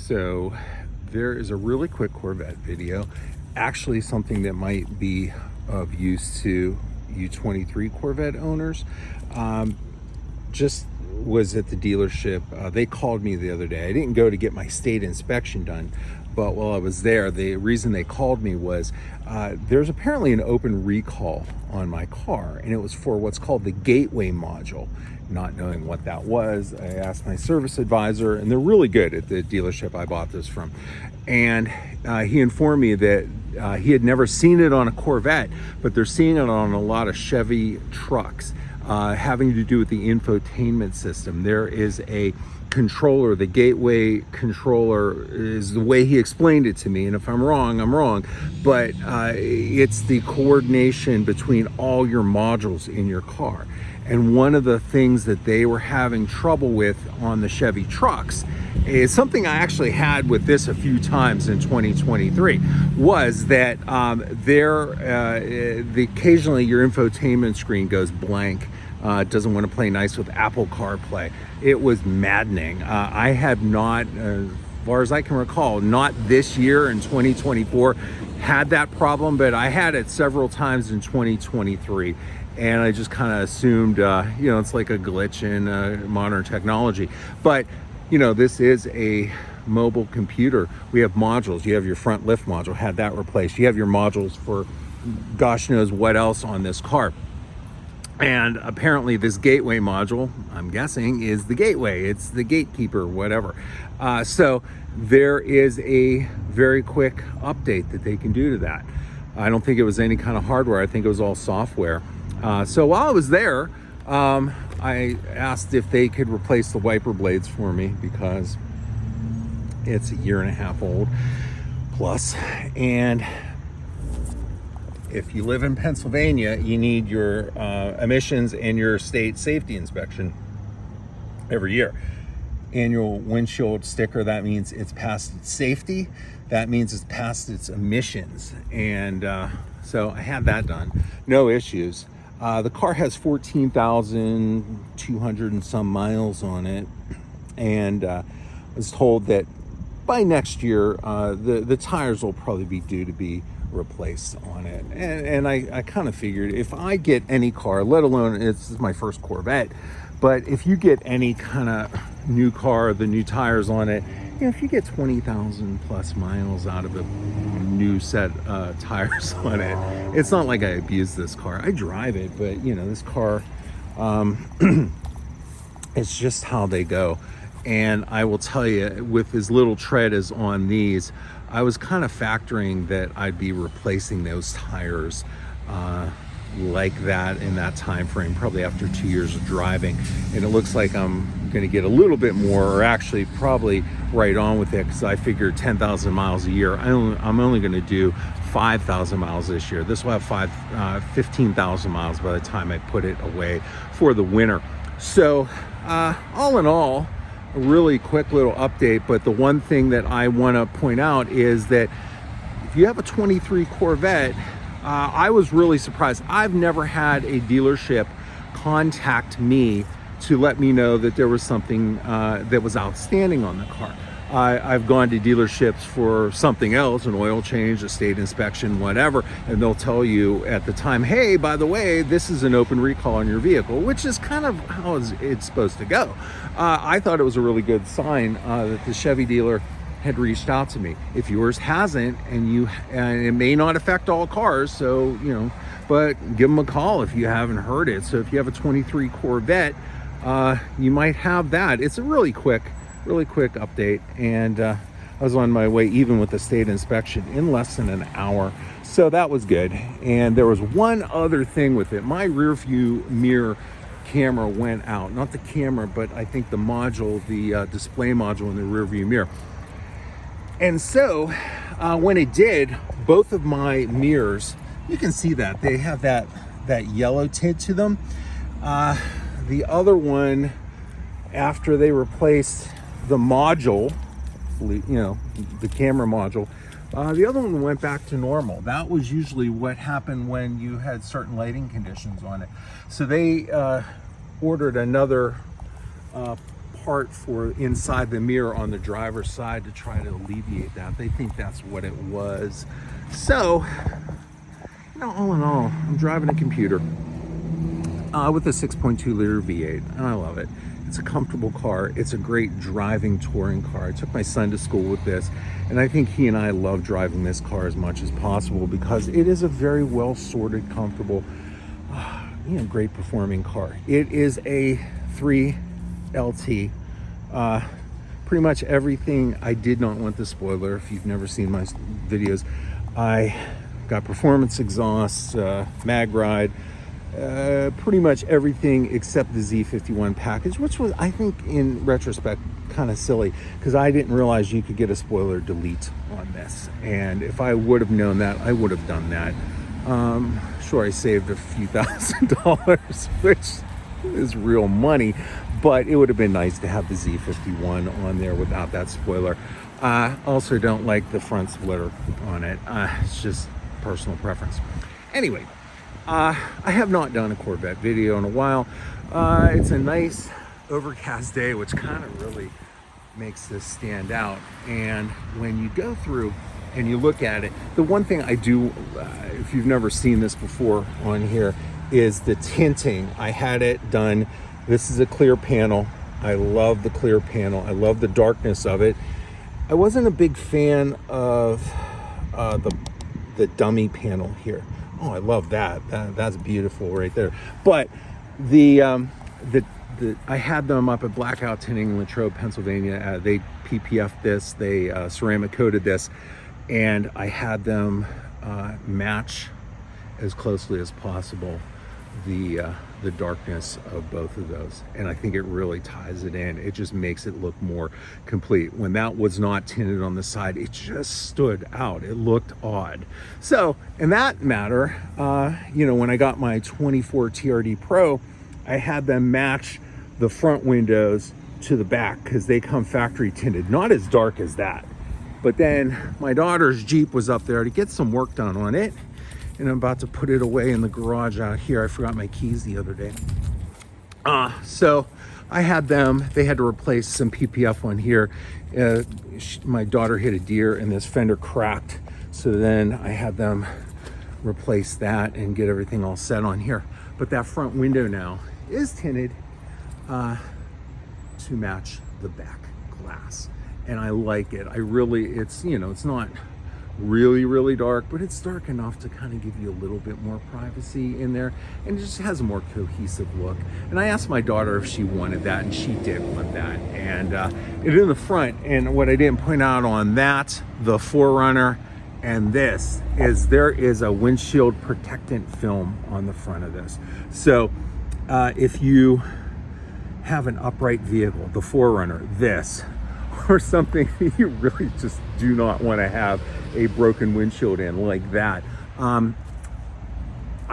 So there is a really quick Corvette video, actually something that might be of use to you 23 Corvette owners. Just was at the dealership. They called me the other day. I didn't go to get my state inspection done, but while I was there, the reason they called me was there's apparently an open recall on my car, and it was for what's called the gateway module. Not knowing what that was, I asked my service advisor, and they're really good at the dealership I bought this from. And he informed me that he had never seen it on a Corvette, but they're seeing it on a lot of Chevy trucks, having to do with the infotainment system. There is a controller, the gateway controller is the way he explained it to me, and if I'm wrong, I'm wrong, but it's the coordination between all your modules in your car. And one of the things that they were having trouble with on the Chevy trucks is something I actually had with this a few times in 2023, was that occasionally your infotainment screen goes blank. Doesn't want to play nice with Apple CarPlay. It was maddening. I have not, as far as I can recall, not this year in 2024 had that problem, but I had it several times in 2023. And I just kind of assumed, it's like a glitch in modern technology. But, this is a mobile computer. We have modules. You have your front lift module, had that replaced. You have your modules for gosh knows what else on this car. And apparently this gateway module, I'm guessing, is the gateway. It's the gatekeeper, whatever. So there is a very quick update that they can do to that. I don't think it was any kind of hardware. I think it was all software. So while I was there, I asked if they could replace the wiper blades for me, because it's a year and a half old plus. And if you live in Pennsylvania, you need your emissions and your state safety inspection every year. Annual windshield sticker, that means it's past its safety. That means it's past its emissions. And so I had that done, no issues. The car has 14,200 and some miles on it. And I was told that by next year, the tires will probably be due to be replaced on it. And I kind of figured, if I get any car, let alone this is my first Corvette, but if you get any kind of new car, the new tires on it, if you get 20,000 plus miles out of a new set tires on it, it's not like I abuse this car. I drive it, but this car, it's just how they go. And I will tell you, with as little tread as on these, I was kind of factoring that I'd be replacing those tires like that in that time frame, probably after 2 years of driving. And it looks like I'm going to get a little bit more, or actually probably right on with it, because I figured 10,000 miles a year. I'm only going to do 5,000 miles this year. This will have 15,000 miles by the time I put it away for the winter. So all in all, a really quick little update. But the one thing that I want to point out is that if you have a 23 Corvette, I was really surprised. I've never had a dealership contact me to let me know that there was something that was outstanding on the car. I've gone to dealerships for something else, an oil change, a state inspection, whatever, and they'll tell you at the time, hey, by the way, this is an open recall on your vehicle, which is kind of how it's supposed to go. I thought it was a really good sign that the Chevy dealer had reached out to me. If yours hasn't, and it may not affect all cars, so but give them a call if you haven't heard it. So if you have a 23 Corvette, you might have that. It's a really quick update, and I was on my way even with the state inspection in less than an hour, so that was good. And there was one other thing with it. My rear view mirror camera went out, not the camera, but I think the module, the display module in the rear view mirror. And so when it did, both of my mirrors, you can see that they have that yellow tint to them. The other one, after they replaced the module, the camera module, the other one went back to normal. That was usually what happened when you had certain lighting conditions on it. So they ordered another part for inside the mirror on the driver's side to try to alleviate that. They think that's what it was. So, you know, all in all, I'm driving a computer with a 6.2 liter V8, and I love it. It's a comfortable car. It's a great driving touring car. I took my son to school with this, and I think he and I love driving this car as much as possible because it is a very well sorted, comfortable, you know, great performing car. It is a 3LT. Pretty much everything. I did not want the spoiler. If you've never seen my videos, I got performance exhaust, mag ride, pretty much everything except the Z51 package, which was, I think, in retrospect, kind of silly because I didn't realize you could get a spoiler delete on this. And if I would have known that, I would have done that. Sure, I saved a few $1,000s, which is real money, but it would have been nice to have the Z51 on there without that spoiler. I also don't like the front splitter on it. It's just personal preference. Anyway, I have not done a Corvette video in a while. It's a nice overcast day, which kind of really makes this stand out. And when you go through and you look at it, the one thing I do, if you've never seen this before on here, is the tinting. I had it done. This is a clear panel. I love the clear panel. I love the darkness of it. I wasn't a big fan of the dummy panel here. Oh, I love that. That's beautiful right there. But I had them up at Blackout Tinting in Latrobe, Pennsylvania. They PPF'd this. They ceramic coated this, and I had them match as closely as possible the darkness of both of those, and I think it really ties it in. It just makes it look more complete. When that was not tinted on the side, it just stood out. It looked odd. So in that matter, you know, when I got my 24 TRD Pro, I had them match the front windows to the back because they come factory tinted, not as dark as that. But then my daughter's Jeep was up there to get some work done on it, and I'm about to put it away in the garage out here. I forgot my keys the other day. So I had them, they had to replace some PPF on here. My daughter hit a deer and this fender cracked. So then I had them replace that and get everything all set on here. But that front window now is tinted to match the back glass. And I like it. It's, you know, it's not really dark, but it's dark enough to kind of give you a little bit more privacy in there, and it just has a more cohesive look. And I asked my daughter if she wanted that, and she did want that. And it in the front, and what I didn't point out on that, the 4Runner and this, is there is a windshield protectant film on the front of this. So if you have an upright vehicle, the 4Runner, this, or something you really just do not want to have a broken windshield in like that, I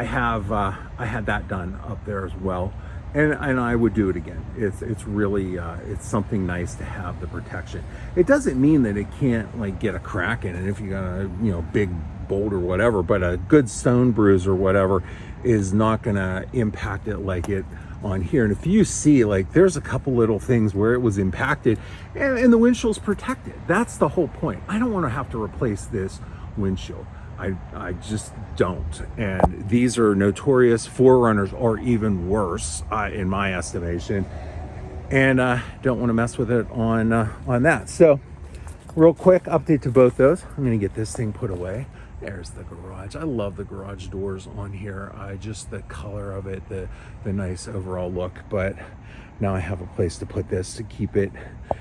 had that done up there as well, and I would do it again. It's really it's something nice to have the protection. It doesn't mean that it can't like get a crack in it if you got a, you know, big bolt or whatever, but a good stone bruise or whatever is not gonna impact it like it on here. And if you see, like, there's a couple little things where it was impacted and the windshield's protected. That's the whole point. I don't want to have to replace this windshield. I just don't. And these are notorious. 4Runners are even worse in my estimation, and don't want to mess with it on that. So real quick update to both those. I'm going to get this thing put away. There's the garage. I love the garage doors on here. Just the color of it, the nice overall look. But now I have a place to put this to keep it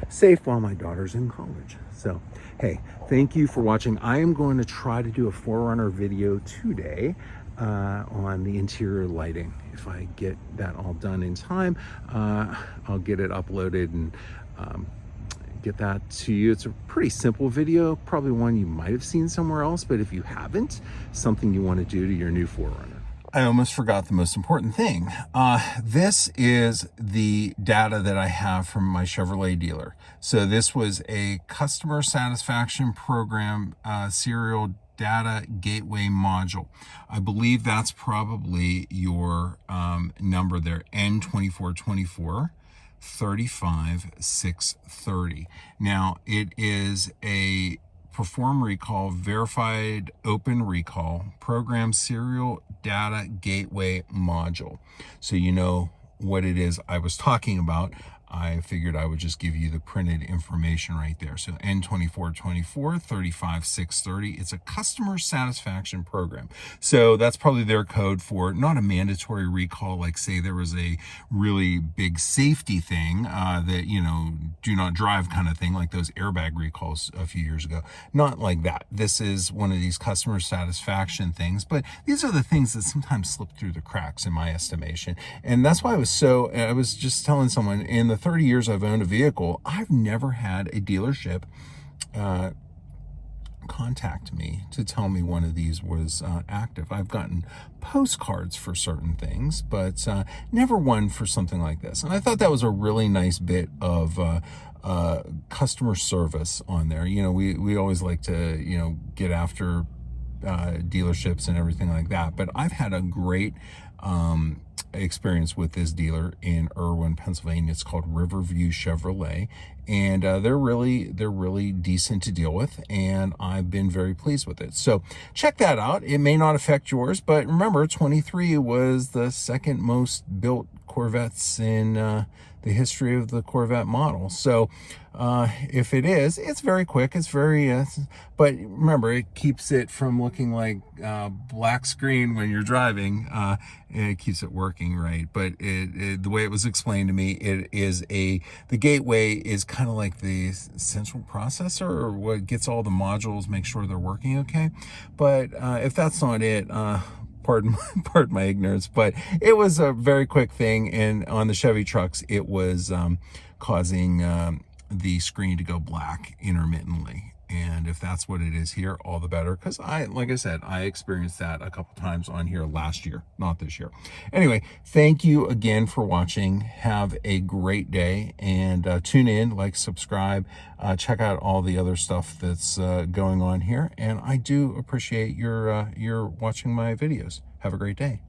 safe while my daughter's in college. So, hey, thank you for watching. I am going to try to do a 4Runner video today on the interior lighting. If I get that all done in time, I'll get it uploaded and get that to you. It's a pretty simple video, probably one you might have seen somewhere else, but if you haven't, something you want to do to your new 4Runner. I almost forgot the most important thing. This is the data that I have from my Chevrolet dealer. So this was a customer satisfaction program serial data gateway module. I believe that's probably your number there, N2424. 35630. Now, it is a perform recall, verified open recall, program serial data gateway module. So you know what it is I was talking about. I figured I would just give you the printed information right there. So N2424 35630. It's a customer satisfaction program. So that's probably their code for not a mandatory recall, like say there was a really big safety thing that, you know, do not drive kind of thing, like those airbag recalls a few years ago. Not like that. This is one of these customer satisfaction things, but these are the things that sometimes slip through the cracks in my estimation. And that's why I was just telling someone, in the 30 years I've owned a vehicle, I've never had a dealership contact me to tell me one of these was active. I've gotten postcards for certain things, but never one for something like this. And I thought that was a really nice bit of customer service on there. You know, we always like to, you know, get after dealerships and everything like that, but I've had a great experience with this dealer in Irwin, Pennsylvania. It's called Riverview Chevrolet, and they're really decent to deal with, and I've been very pleased with it. So check that out. It may not affect yours, but remember, 23 was the second most built Corvettes in the history of the Corvette model. So if it is, it's very quick. It's very, but remember, it keeps it from looking like black screen when you're driving. It keeps it working right. But the way it was explained to me, it is the gateway is kind of like the central processor, or what gets all the modules, make sure they're working okay. But if that's not it, pardon my ignorance, but it was a very quick thing. And on the Chevy trucks, it was causing the screen to go black intermittently. And if that's what it is here, all the better, because like I said, I experienced that a couple times on here last year, not this year. Anyway, thank you again for watching. Have a great day, and tune in, like, subscribe, check out all the other stuff that's going on here. And I do appreciate your watching my videos. Have a great day.